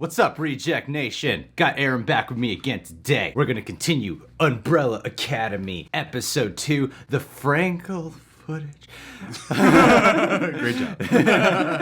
What's up, Reject Nation? Got Aaron back with me again today. We're gonna continue Umbrella Academy, Episode 2, the Frankel Footage. Great job.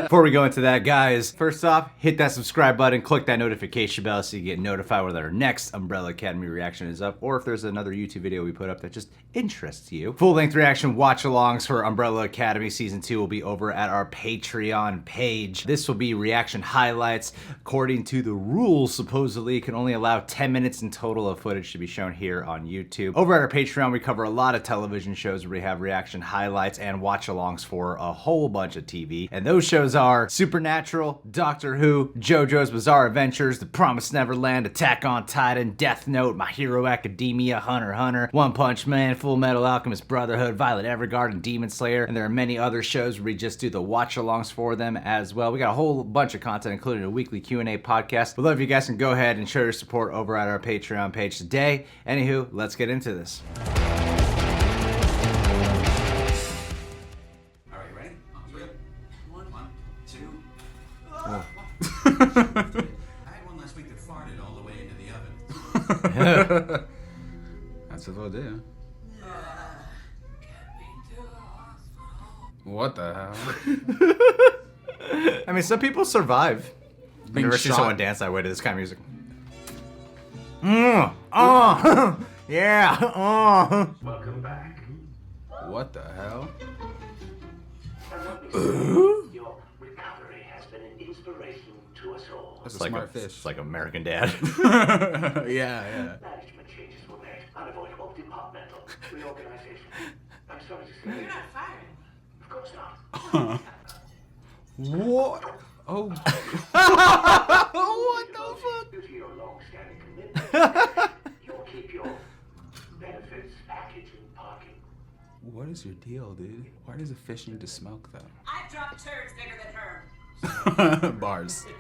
Before we go into that, guys, first off, hit that subscribe button, click that notification bell so you get notified when our next Umbrella Academy reaction is up, or if there's another YouTube video we put up that just interests you. Full-length reaction watch-alongs for Umbrella Academy Season 2 will be over at our Patreon page. This will be reaction highlights. According to the rules, supposedly, you can only allow 10 minutes in total of footage to be shown here on YouTube. Over at our Patreon, we cover a lot of television shows where we have reaction highlights and watch-alongs for a whole bunch of TV. And those shows are Supernatural, Doctor Who, JoJo's Bizarre Adventures, The Promised Neverland, Attack on Titan, Death Note, My Hero Academia, Hunter x Hunter, One Punch Man, Full Metal Alchemist Brotherhood, Violet Evergarden, and Demon Slayer. And there are many other shows where we just do the watch-alongs for them as well. We got a whole bunch of content, including a weekly Q&A podcast. We'd love if you guys can go ahead and show your support over at our Patreon page today. Anywho, let's get into this. I had one last week that farted all the way into the oven. That's what they do. What the hell? I mean, some people survive. I've Being never seen shot. someone dance that way to this kind of music. Yeah. Welcome back. What the hell? Your recovery has been an inspiration to us all. That's a Like smart fish. It's like American Dad. Yeah. Management changes were made. Unavoidable departmental reorganization. I'm sorry to say. You're not firing. Of course not. What? Oh. What the fuck? Due to your long-standing commitment, you'll keep your benefits package and parking. What is your deal, dude? Why does a fish need to smoke though? I've dropped turds bigger than her. Bars. We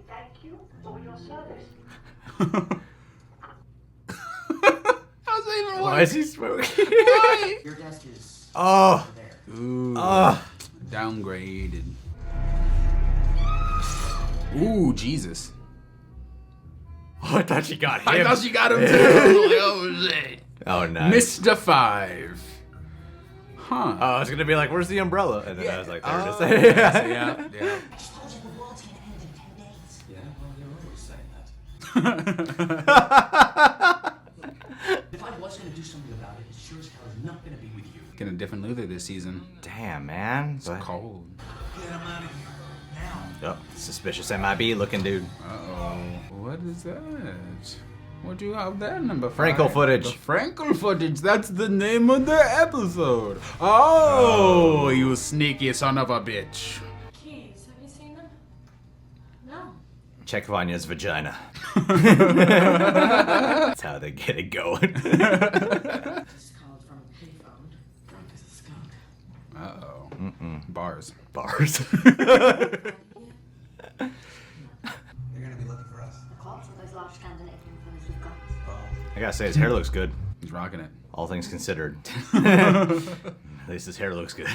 thank you for your service. How's that even Why is he smoking? Your desk is Oh. over there. Ooh. Downgraded. Ooh, Jesus. Oh, I thought she got him. I thought she got him too. Like, oh shit. Oh, nice. Mr. 5. Huh. Oh, I was gonna be like, "Where's the umbrella?" And then I was like, "There it is." Yeah. I told you the world's gonna end in 10 days. Yeah, well, you're always saying that. If I was going to do something about it, it sure as hell is not going to be with you. Getting a different Luther this season. Damn, man. It's cold. Get him out of here. Now. Oh, suspicious MIB looking dude. Uh-oh. What is that? What do you have there, number 5? Frankel Footage. The Frankel Footage. That's the name of the episode. Oh, you sneaky son of a bitch. Keys, have you seen them? No. Check Vanya's vagina. That's how they get it going. Just called from a payphone. Drunk as a skunk. Uh-oh. Bars. Bars. You're going to be looking for us. Klaus is large candidate for this we've got. I gotta say, his hair looks good. He's rocking it. All things considered. At least his hair looks good.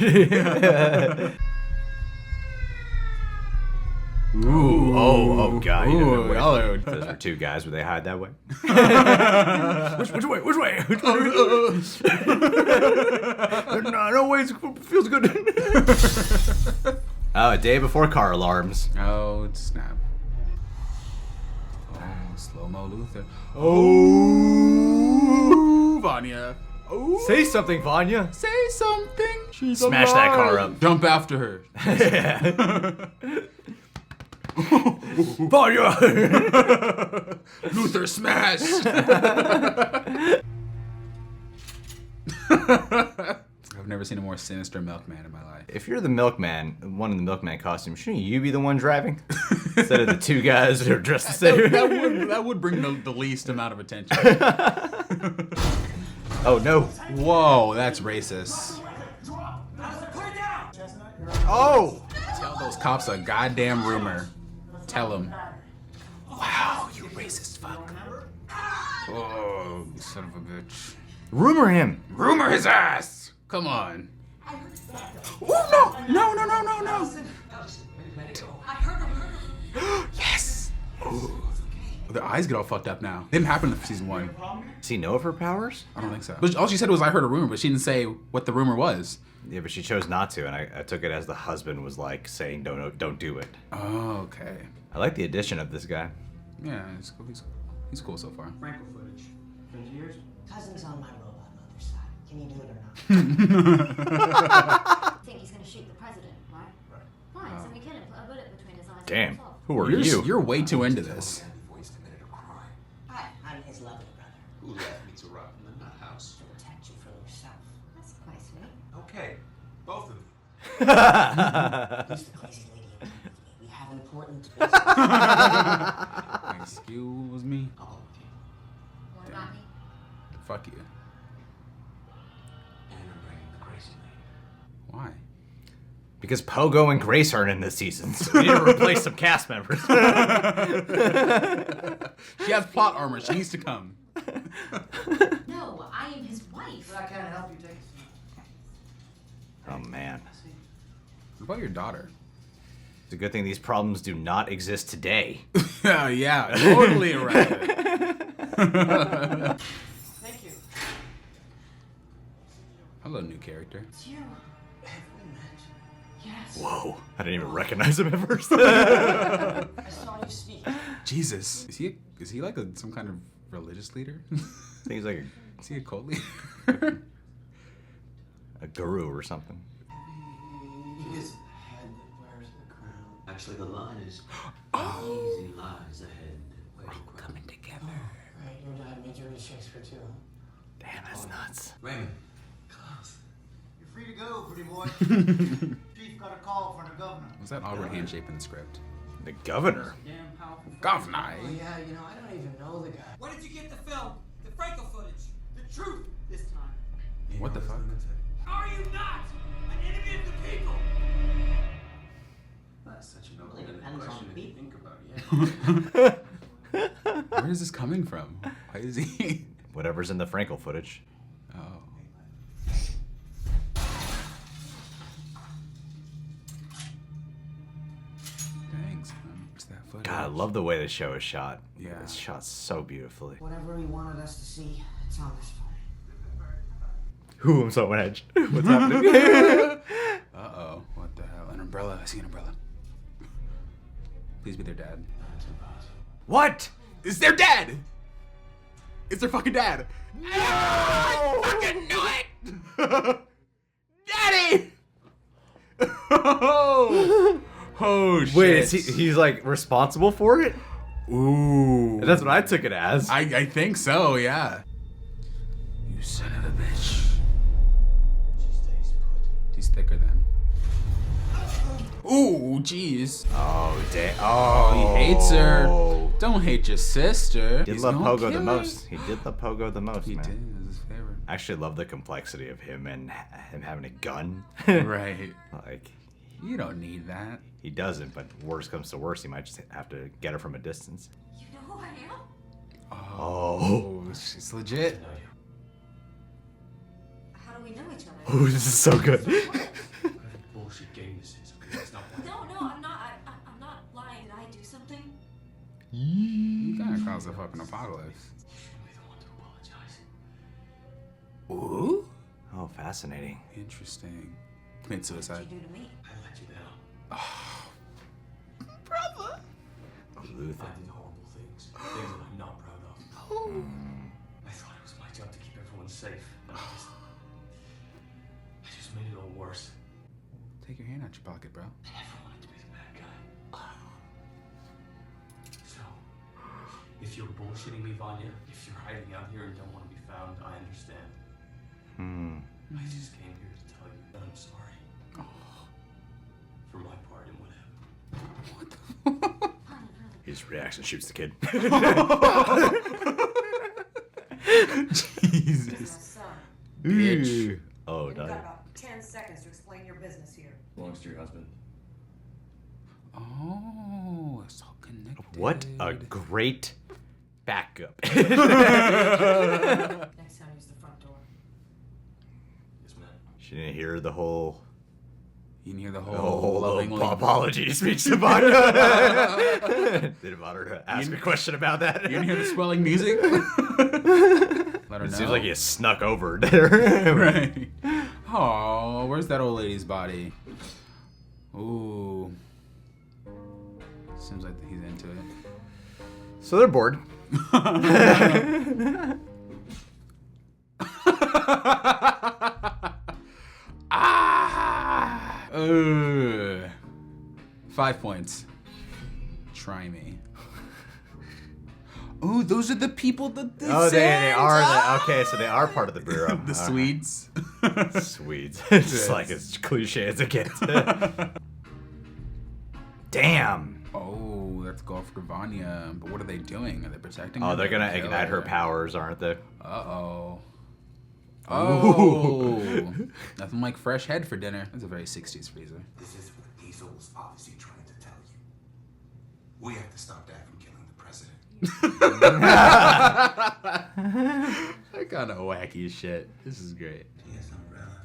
Ooh, oh god. You didn't know Ooh, which way. Those were two guys, were they hide that way? which way? No way, it feels good. Oh, a day before car alarms. Oh, snap. Oh, slow-mo Luther. Oh, Vanya. Oh. Say something, Vanya. Say something. She's Smash that car alive. up. Jump after her. Vanya! Luther smashed. I've never seen a more sinister milkman in my life. If you're the milkman, one in the milkman costume, shouldn't you be the one driving? Instead of the two guys that are dressed the same. that would bring the least amount of attention. Oh no. Whoa, that's racist. Oh! Tell those cops a goddamn rumor. Tell them. Wow, you racist fuck. Oh, you son of a bitch. Rumor him. Rumor his ass! Come on. Oh, no! No! Their eyes get all fucked up now. Didn't happen in season 1. Does he know of her powers? I don't think so. But all she said was, I heard a rumor, but she didn't say what the rumor was. Yeah, but she chose not to, and I took it as the husband was like saying, don't do it. Oh, okay. I like the addition of this guy. Yeah, he's cool. He's cool so far. Frankel Footage. Friends of yours? Cousin's on my robot mother's side. Can you do it or not? Think he's gonna shoot the president, right? Right. Fine, so we kill him, put a bullet between his eyes. Damn. And fall. Who are you? You're way too into this. Before he's committed a crime. Hi, I'm his lovely brother. Who left me to rot in the nut house? To protect you from yourself. That's quite sweet. Okay, both of you. Who's the crazy lady in town with me? We have important business. Excuse me. All of you. What about me? Fuck you. And I'm bringing the crazy lady. Why? Because Pogo and Grace aren't in this season, so we need to replace some cast members. She has plot armor. She needs to come. No, I am his wife. I can't help you take a seat. Oh man. What about your daughter? It's a good thing these problems do not exist today. Yeah, totally right. Thank you. Hello, new character. It's you. Have we met? Yes. Whoa. I didn't even recognize him at first. I saw you speak. Jesus, is he like some kind of religious leader? I think he's like Is he a cult leader? a guru or something. He is the head that wears the crown. Actually, the line is easy lies ahead that wear the crown. Coming together. Right, your dad made you read Shakespeare too, huh? Damn, that's nuts. Raymond. Klaus. You're free to go, pretty boy. Chief got a call from the governor. Was that awkward handshake in the script? The governor. Damn powerful. Governor. Oh yeah, you know, I don't even know the guy. Where did you get the film? The Frankel footage. The truth this time. What the fuck? Are you not an enemy of the people? That's such an Well, it open-ended depends on question the if you people. think about it. Yeah. Where is this coming from? Why is he? Whatever's in the Frankel footage. Oh. Thanks, man. What's that footage? God, I love the way the show is shot. Yeah. It's shot so beautifully. Whatever he wanted us to see, it's on this phone. Ooh, I'm so on edge. What's happening? Uh-oh. What the hell? An umbrella. I see an umbrella. Please be their dad. That's impossible. What? It's their dad! It's their fucking dad! No! I fucking knew it! Daddy! Oh shit. Wait, is he's like responsible for it? Ooh. That's what I took it as. I think so, yeah. You son of a bitch. She stays put. He's thicker then. Ooh, jeez. Oh, damn. Oh, he hates her. Don't hate your sister. He did He's love gonna Pogo kill the her. most. He did love Pogo the most, He man. did. It was his favorite. I actually love the complexity of him and him having a gun. Right. Like, You don't need that. he doesn't, but worst comes to worst, he might just have to get her from a distance. You know who I am? Oh, she's legit. I know you. How do we know each other? Ooh, this is so good. What bullshit game this is. Okay, it's not one. No, I'm not. I'm not lying. Did I do something? You kind of caused a fucking apocalypse. You shouldn't be the one to apologize. Ooh. Oh, fascinating. Interesting. Commit suicide. What did you do to me? I let you down. Brother. Luther. I did horrible things. Things that I'm not proud of. I thought it was my job to keep everyone safe. And I just made it all worse. Take your hand out your pocket, bro. I never wanted to be the bad guy. So, if you're bullshitting me, Vanya, if you're hiding out here and don't want to be found, I understand. I just came here to tell you that I'm sorry. For my part in what happened. His reaction shoots the kid. Jesus. Son, Bitch. Oh, you've got no. about 10 seconds to explain your business here. Belongs to your husband. Oh, it's all connected. What a great backup. Next time, use the front door. Yes, ma'am. She didn't hear the whole You can hear the whole lovingly. Apology speech to Vanya. Did Vanya ask a question about that? You didn't hear the swelling music? Let her know. It seems like you snuck over there. Right. Oh, where's that old lady's body? Ooh. Seems like he's into it. So they're bored. Ah! 5 points. Try me. Oh, those are the people that they they are. Okay, so they are part of the bureau. The Swedes. Swedes. It's just like as cliche as it gets. Damn. Oh, that's Golf for Vanya. But what are they doing? Are they protecting her? Oh, they're gonna ignite her powers, aren't they? Uh-oh. Oh. Nothing like fresh head for dinner. That's a very 60s freezer. This is what Diesel was obviously trying to tell you. We have to stop that from killing the president. That kind of wacky as shit. This is great. DS Umbrella.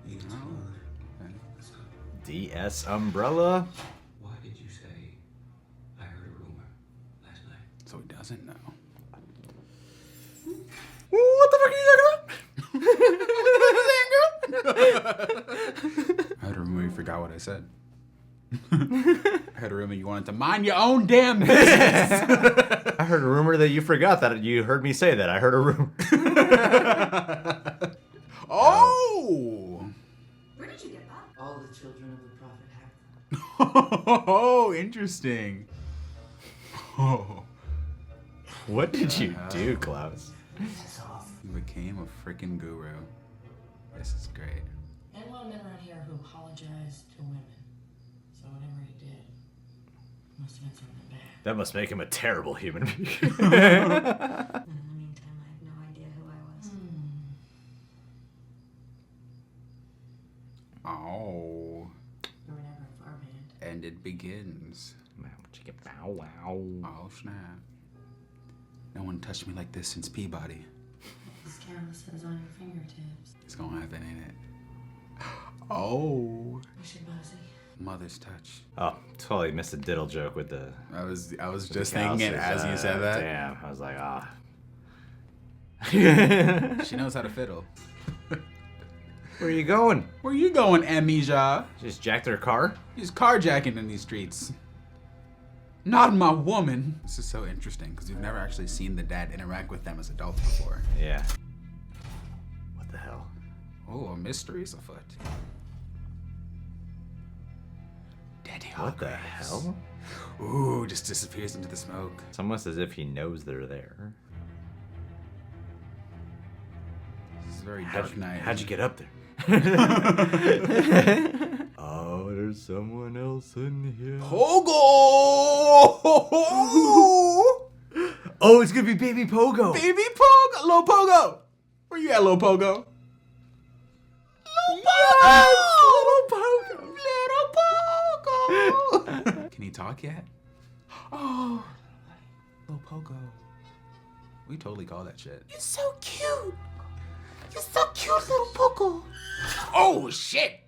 Needed to call it. Okay. Let's go. DS Umbrella. Why did you say I heard a rumor last night? So he doesn't know. What the fuck are you talking about? I heard a rumor you forgot what I said. I heard a rumor you wanted to mind your own damn business. I heard a rumor that you forgot that you heard me say that. I heard a rumor. Oh! Where did you get that? All the children of the prophet have them. Oh, interesting. Oh. What did you do, Klaus? You became a freaking guru. This is great. And a lot of men around here who apologize to women. So whatever he did must have been something bad. That must make him a terrible human being. And in the meantime, I have no idea who I was. Oh. We were never a far band. And it begins. Wow, wow. Oh, snap. No one touched me like this since Peabody. As careless as on your fingertips. It's gonna happen, ain't it? Oh. Wishy-washy. Mother's touch. Oh, totally missed a diddle joke with the... I was just the thinking it Klaus's, as you said that. Damn, I was like, ah. She knows how to fiddle. Where are you going? Where you going, Amnesia? Just jacked her car? He's carjacking in these streets. Not my woman. This is so interesting because we've never actually seen the dad interact with them as adults before. Yeah. What the hell? Oh, a mystery's afoot. Daddy What the Hargreeves. hell? Ooh, just disappears into the smoke. It's almost as if he knows they're there. This is very Dark Knight. How'd you get up there? Oh, there's someone else in here. Pogo! Oh, it's gonna be Baby Pogo. Baby Pogo! Lil Pogo! Where you at, Lil Pogo? Yes, little Pogo. Little Pogo! Can he talk yet? Oh, Lil Pogo. We totally call that shit. You're so cute. You're so cute, little Pogo. Oh, shit!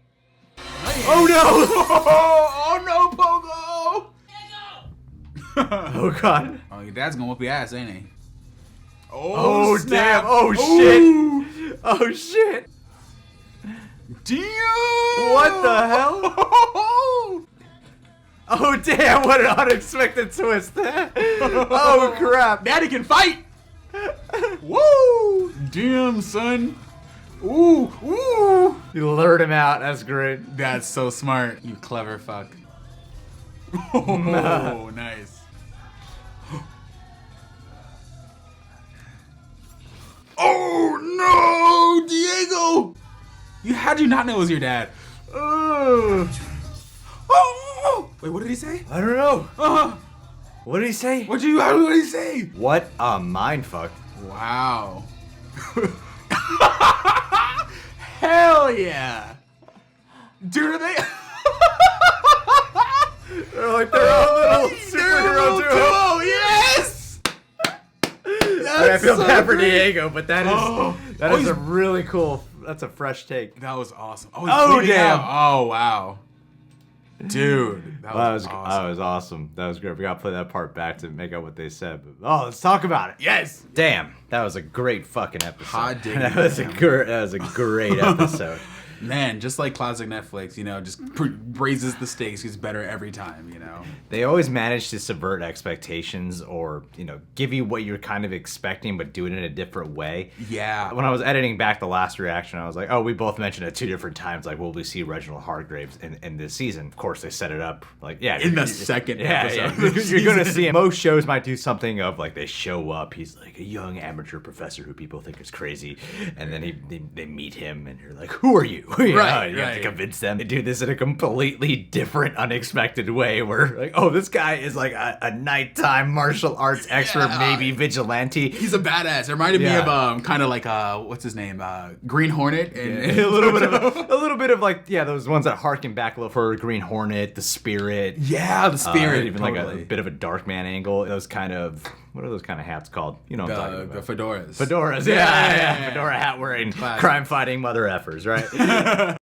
Oh no! Oh no, Pogo! Oh god. Oh, your dad's gonna whoop your ass, ain't he? Oh snap. damn! Oh Ooh. shit! Oh shit! Damn! What the hell? Oh damn! What an unexpected twist! Oh crap! Daddy can fight! Woo! Damn, son. Ooh, ooh. You lured him out. That's great. That's so smart. You clever fuck. Oh, nice. Oh no, Diego! How'd you not know it was your dad? Oh! Wait, what did he say? I don't know. What did he say? What did he say? What a mindfuck. Wow. Hell yeah. Dude, are they? They're like their own little superhero duo. Yes. I feel bad for Diego, but that is a really cool that's a fresh take. That was awesome. Oh, damn. Oh, wow. Dude, that was awesome. That was awesome. That was great. We gotta play that part back to make out what they said. But, let's talk about it. Yes. Damn, that was a great fucking episode. Hot diggity. That was a great episode. Man, just like classic Netflix, just raises the stakes. Gets better every time, They always manage to subvert expectations or, give you what you're kind of expecting, but do it in a different way. Yeah. When I was editing back the last reaction, I was like, we both mentioned at 2 different times, like, will we see Reginald Hargreeves in this season? Of course, they set it up, like, in the second episode. You're going to see him. Most shows might do something of, like, they show up, he's like a young amateur professor who people think is crazy, and then they meet him, and you're like, who are you? You have to convince them. They do this in a completely different, unexpected way where, like, this guy is like a nighttime martial arts expert, maybe vigilante. He's a badass. It reminded me of kind of like what's his name, Green Hornet, and a little bit of like those ones that harken back a little for Green Hornet, the Spirit. Yeah, the Spirit. Even totally. Like a bit of a dark man angle. Those kind of. What are those kind of hats called? You know what I'm talking about. The fedoras. Fedoras, yeah. Fedora hat wearing, crime-fighting mother effers, right?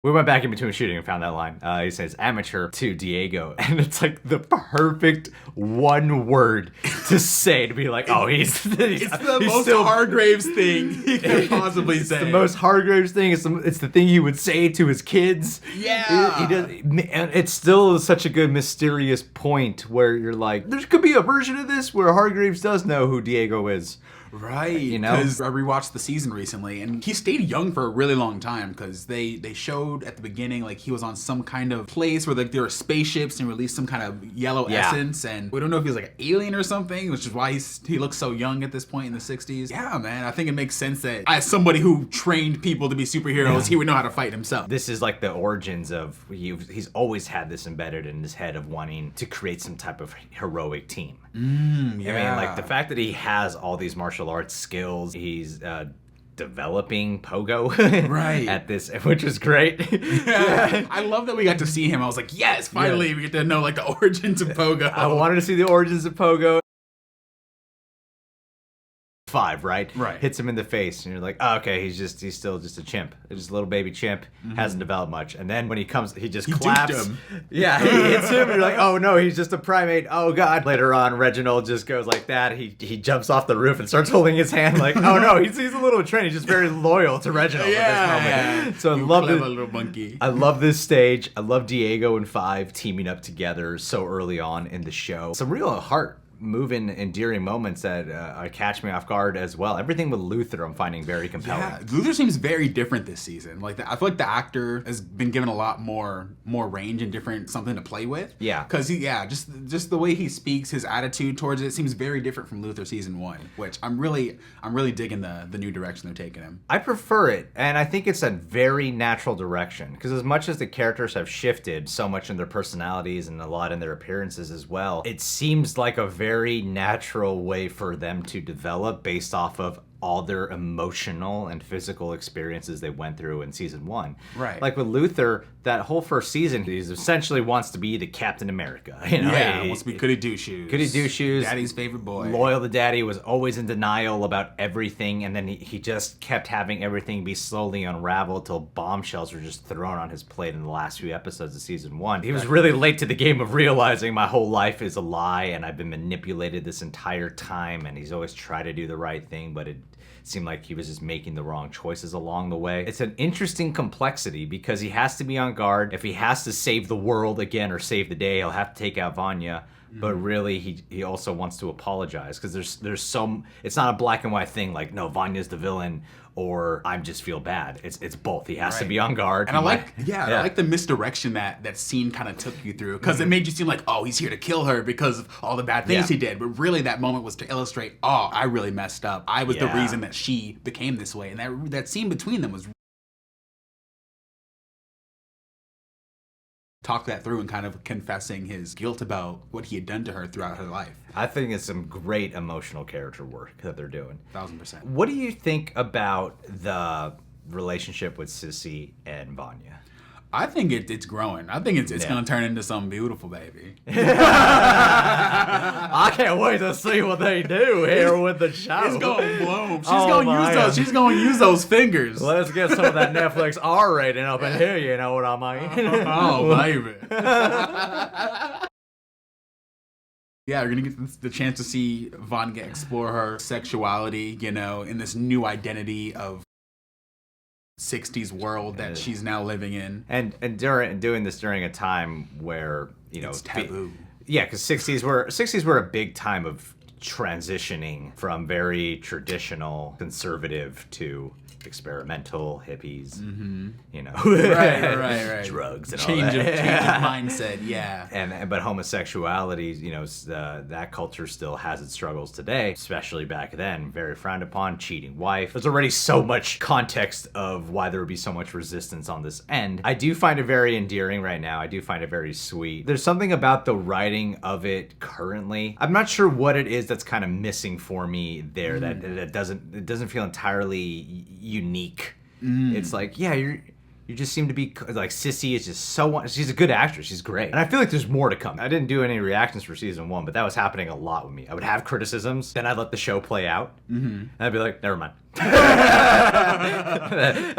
We went back in between shooting and found that line. He says amateur to Diego, and it's like the perfect one word to say to be like, it's the most Hargreeves thing he could possibly say. It's the most Hargreeves thing. It's the thing he would say to his kids. Yeah. He does, and it's still such a good mysterious point where you're like, there could be a version of this where Hargreeves does know who Diego is. Right, because I rewatched the season recently, and he stayed young for a really long time because they showed at the beginning like he was on some kind of place where like there were spaceships and released some kind of yellow essence, and we don't know if he was like an alien or something, which is why he looks so young at this point in the 60s. Yeah, man, I think it makes sense that as somebody who trained people to be superheroes, he would know how to fight himself. This is like the origins of he's always had this embedded in his head of wanting to create some type of heroic team. Yeah. I mean, like the fact that he has all these martial arts skills, he's developing Pogo at this, which is great. Yeah. I love that we got to see him. I was like, yes, finally we get to know like the origins of Pogo. I wanted to see the origins of Pogo. 5, right? Hits him in the face, and you're like, okay, he's still just a chimp. Just a little baby chimp, hasn't developed much. And then when he comes, he claps. Him. Yeah, he hits him, and you're like, oh no, he's just a primate. Oh god. Later on, Reginald just goes like that. He jumps off the roof and starts holding his hand like, oh no, he's a little trained. He's just very loyal to Reginald at this moment. So I love this little monkey. I love this stage. I love Diego and 5 teaming up together so early on in the show. Some real heart moving, endearing moments that catch me off guard as well. Everything with Luther I'm finding very compelling. Yeah, Luther seems very different this season. Like I feel like the actor has been given a lot more range and different something to play with. Yeah, because just the way he speaks, his attitude towards it seems very different from Luther season 1, which I'm really digging the new direction they're taking him. I prefer it, and I think it's a very natural direction because as much as the characters have shifted so much in their personalities and a lot in their appearances as well, it seems like a very natural way for them to develop based off of all their emotional and physical experiences they went through in season 1. Right. Like with Luther, that whole first season, he essentially wants to be the Captain America. Yeah, wants to be goody two shoes. Goody two shoes. Daddy's favorite boy. Loyal to daddy, was always in denial about everything, and then he just kept having everything be slowly unraveled till bombshells were just thrown on his plate in the last few episodes of season 1. He was really late to the game of realizing my whole life is a lie and I've been manipulated this entire time, and he's always tried to do the right thing, but it seemed like he was just making the wrong choices along the way. It's an interesting complexity because he has to be on guard. If he has to save the world again or save the day, he'll have to take out Vanya. But really, he also wants to apologize because there's some. It's not a black and white thing like, no, Vanya's the villain or I just feel bad. It's both. He has to be on guard. And I like the misdirection that scene kind of took you through because it made you seem like, oh, he's here to kill her because of all the bad things he did. But really, that moment was to illustrate, oh, I really messed up. I was the reason that she became this way. And that scene between them was. Talk that through and kind of confessing his guilt about what he had done to her throughout her life. I think it's some great emotional character work that they're doing. 1000%. What do you think about the relationship with Sissy and Vanya? I think it's growing. I think it's gonna turn into something beautiful, baby. I can't wait to see what they do here with the show. It's gonna bloom. She's Oh, gonna use those fingers. Let's get some of that Netflix R rating up in here, you know what I mean? Oh, baby. Yeah, we're gonna get the chance to see Vanya explore her sexuality, you know, in this new identity of 60s world that she's now living in. And doing this during a time where, you know, it's taboo. Yeah, because 60s were a big time of transitioning from very traditional conservative to experimental hippies, you know, right. drugs and change all of that. mindset, yeah. But homosexuality, you know, that culture still has its struggles today, especially back then. Very frowned upon, cheating wife. There's already so much context of why there would be so much resistance on this end. I do find it very endearing right now. I do find it very sweet. There's something about the writing of it currently. I'm not sure what it is that's kind of missing for me there. That doesn't feel entirely unique. It's like, yeah, you just seem to be like, Sissy is just she's a good actress, she's great, and I feel like there's more to come. I didn't do any reactions for season 1, but that was happening a lot with me. I would have criticisms, then I'd let the show play out, and I'd be like, never mind. That's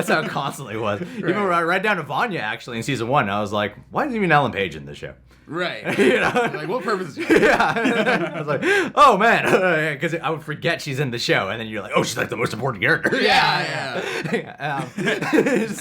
how it constantly was. Even right down to Vanya, actually, in season 1, I was like, why isn't even Ellen Page in this show? Right. You know? Like, what purpose is she? Yeah. I was like, oh man, because I would forget she's in the show, and then you're like, oh, she's like the most important character. Yeah.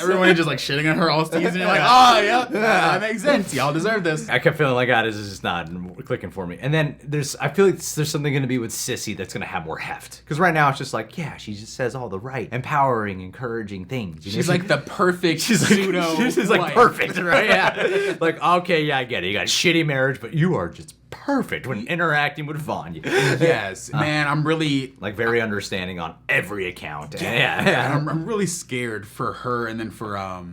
Everyone just like shitting on her all season. You're like, oh, yeah, that makes sense. Y'all deserve this. I kept feeling like, God, this is just not clicking for me. And then I feel like there's something going to be with Sissy that's going to have more heft. Because right now it's just like, yeah, she just says all the right, empowering, encouraging things. You know? She's like the perfect pseudo. She's like perfect, right? Yeah. Like, okay, yeah, I get it. You got a shitty marriage, but you are just perfect when interacting with Vanya. Yes, man, I'm really like very understanding on every account. Yeah. I'm really scared for her and then for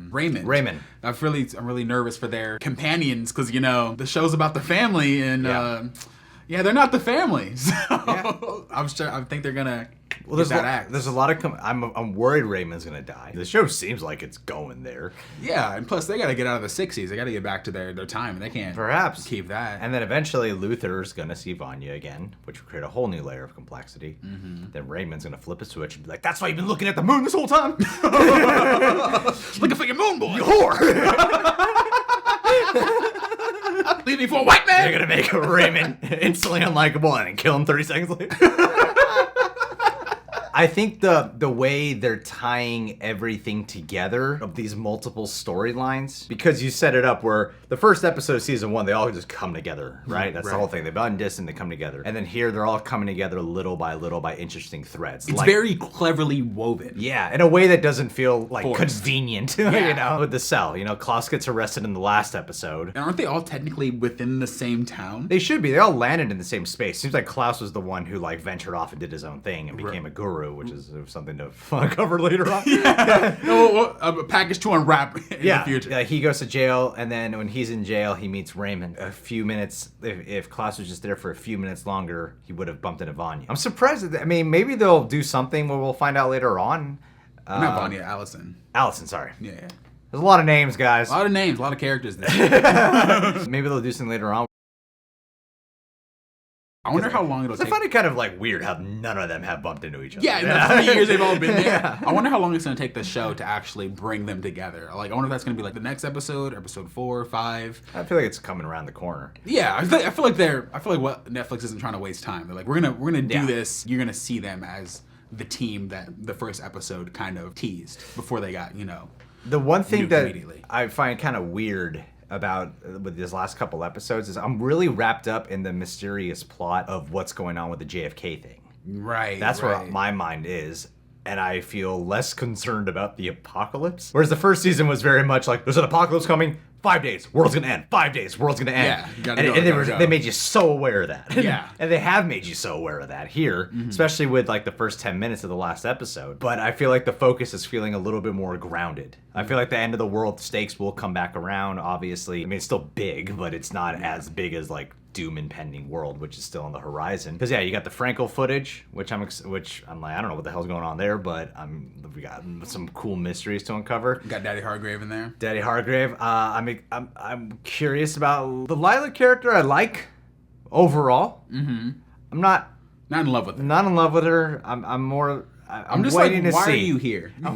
Raymond. I'm really nervous for their companions because, you know, the show's about the family and they're not the family. So I think they're gonna. Well, there's a lot of. I'm worried Raymond's gonna die. The show seems like it's going there. Yeah, and plus they gotta get out of the 60s. They gotta get back to their time, and they can't perhaps keep that. And then eventually Luther's gonna see Vanya again, which will create a whole new layer of complexity. Then Raymond's gonna flip a switch and be like, "That's why you've been looking at the moon this whole time, looking for your moon boy, you whore." Leave me for a white man. They're gonna make Raymond instantly unlikable and then kill him 30 seconds later. I think the way they're tying everything together of these multiple storylines, because you set it up where the first episode of season 1, they all just come together, right? That's the whole thing. They bond this and they come together. And then here they're all coming together little by interesting threads. It's very cleverly woven. Yeah, in a way that doesn't feel like forced. Convenient, you know? With the cell, you know, Klaus gets arrested in the last episode. And aren't they all technically within the same town? They should be. They all landed in the same space. Seems like Klaus was the one who like ventured off and did his own thing and became a guru, which is something to cover later on. A package to unwrap in the future. Yeah, he goes to jail, and then when he's in jail, he meets Raymond. A few minutes, if Klaus was just there for a few minutes longer, he would have bumped into Vanya. I'm surprised. I mean, maybe they'll do something where we'll find out later on. Not Vanya, Allison. Allison, sorry. Yeah. There's a lot of names, guys. A lot of names, a lot of characters there. Maybe they'll do something later on. I wonder how long it'll take. I find it kind of like weird how none of them have bumped into each other. Yeah, in the 3 years they've all been there. I wonder how long it's going to take the show to actually bring them together. Like, I wonder if that's going to be like the next episode, episode 4, 5. I feel like it's coming around the corner. Yeah, I feel like what Netflix isn't trying to waste time. They're like, we're gonna do this. You're gonna see them as the team that the first episode kind of teased before they got, you know. The one thing that I find kind of weird about with these last couple episodes is I'm really wrapped up in the mysterious plot of what's going on with the JFK thing. Right. That's where my mind is. And I feel less concerned about the apocalypse. Whereas the first season was very much like, there's an apocalypse coming, 5 days, world's gonna end. 5 days, world's gonna end. Yeah, they made you so aware of that. Yeah. And they have made you so aware of that here, especially with like the first 10 minutes of the last episode. But I feel like the focus is feeling a little bit more grounded. I feel like the end of the world stakes will come back around, obviously. I mean, it's still big, but it's not as big as like doom impending world, which is still on the horizon. Because yeah, you got the Frankel footage, which I'm like, I don't know what the hell's going on there, but we got some cool mysteries to uncover. Got Daddy Hargrave in there. Daddy Hargrave. I'm curious about the Lila character. I like overall. Mm-hmm. I'm not in love with her. Not in love with her. I'm more. I'm just waiting like, to why see. are you here? I'm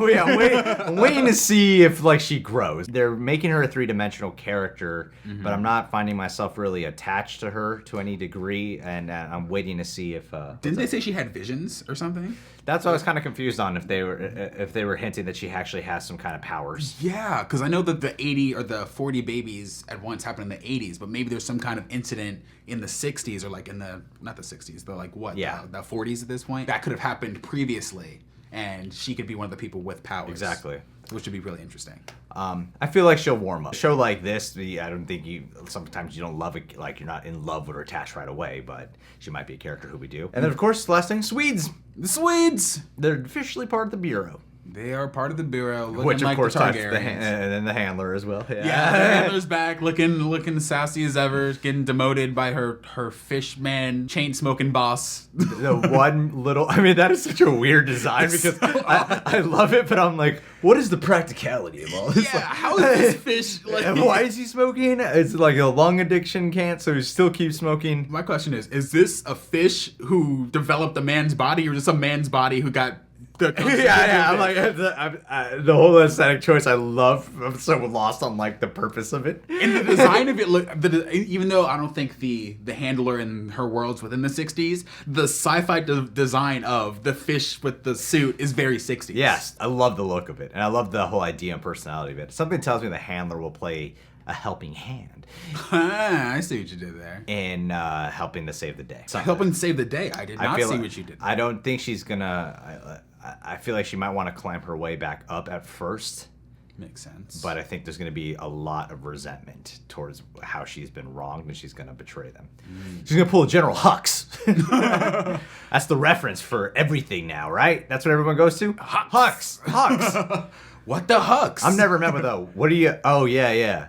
waiting to see if like she grows. They're making her a three-dimensional character, but I'm not finding myself really attached to her to any degree, and I'm waiting to see if. Didn't they say she had visions or something? That's what I was kind of confused on, if they were hinting that she actually has some kind of powers. Yeah, because I know that the 80 or the 40 babies at once happened in the 80s, but maybe there's some kind of incident in the 60s or like in the, not the 60s, but like what? Yeah. The 40s at this point? That could have happened previously, and she could be one of the people with powers. Exactly. Which would be really interesting. I feel like she'll warm up. A show like this, I don't think sometimes you don't love it, like you're not in love with her attached right away, but she might be a character who we do. And then of course, last thing, Swedes. The Swedes! They're officially part of the Bureau. They are part of the Bureau, looking Which of like course the Targaryens. and then the handler as well. Yeah, the handler's back, looking sassy as ever, getting demoted by her fish man, chain smoking boss. The one little, that is such a weird design because I love it, but I'm like, what is the practicality of all this? Yeah, how is this fish like? And why is he smoking? It's like a lung addiction can't, so he still keeps smoking. My question is this a fish who developed a man's body, or just a man's body who got I'm like the whole aesthetic choice. I love. I'm so lost on like the purpose of it. And the design of it, even though I don't think the handler in her world's within the 60s, the sci-fi design of the fish with the suit is very 60s. Yes, I love the look of it, and I love the whole idea and personality of it. Something tells me the handler will play a helping hand. I see what you did there. In helping to save the day. Helping to save the day. I did not see what you did there. I don't think she's gonna. I feel like she might want to clamp her way back up at first. Makes sense. But I think there's going to be a lot of resentment towards how she's been wronged, and she's going to betray them. She's going to pull a General Hux. That's the reference for everything now, right? That's what everyone goes to? Hux. What the Hux? I've never met with a, what do you, oh, yeah.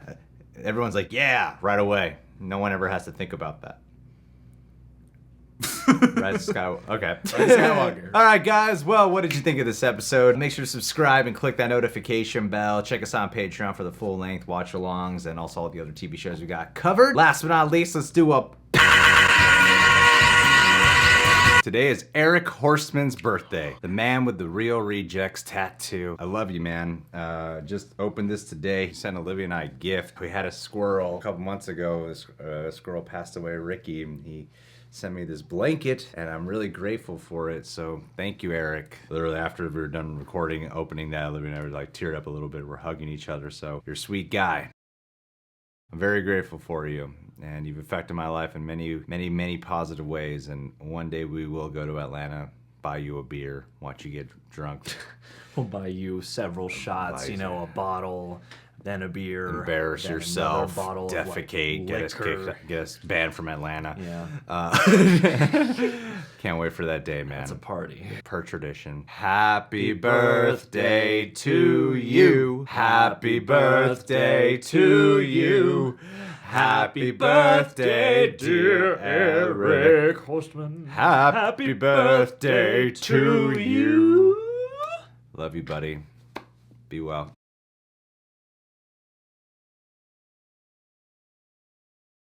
Everyone's like, yeah, right away. No one ever has to think about that. Rise of Skywalker. Okay. Rise of Skywalker. All right, guys. Well, what did you think of this episode? Make sure to subscribe and click that notification bell. Check us out on Patreon for the full-length watch-alongs and also all the other TV shows we got covered. Last but not least, let's do a... Today is Eric Horstman's birthday. The man with the Real Rejects tattoo. I love you, man. Just opened this today. He sent Olivia and I a gift. We had a squirrel a couple months ago. A squirrel passed away, Ricky, and he sent me this blanket, and I'm really grateful for it. So thank you, Eric. Literally after we were done recording, opening that, Olivia and I were like teared up a little bit. We're hugging each other. So you're a sweet guy. I'm very grateful for you, and you've affected my life in many positive ways. And one day we will go to Atlanta, buy you a beer, watch you get drunk. We'll buy you several shots, a bottle, then a beer. Embarrass then yourself, bottle defecate, of get us banned from Atlanta. Yeah. Can't wait for that day, man. It's a party. Per tradition. Happy birthday to you. Happy birthday to you. Happy birthday, dear Eric Horstman. Happy birthday to you. Love you, buddy. Be well.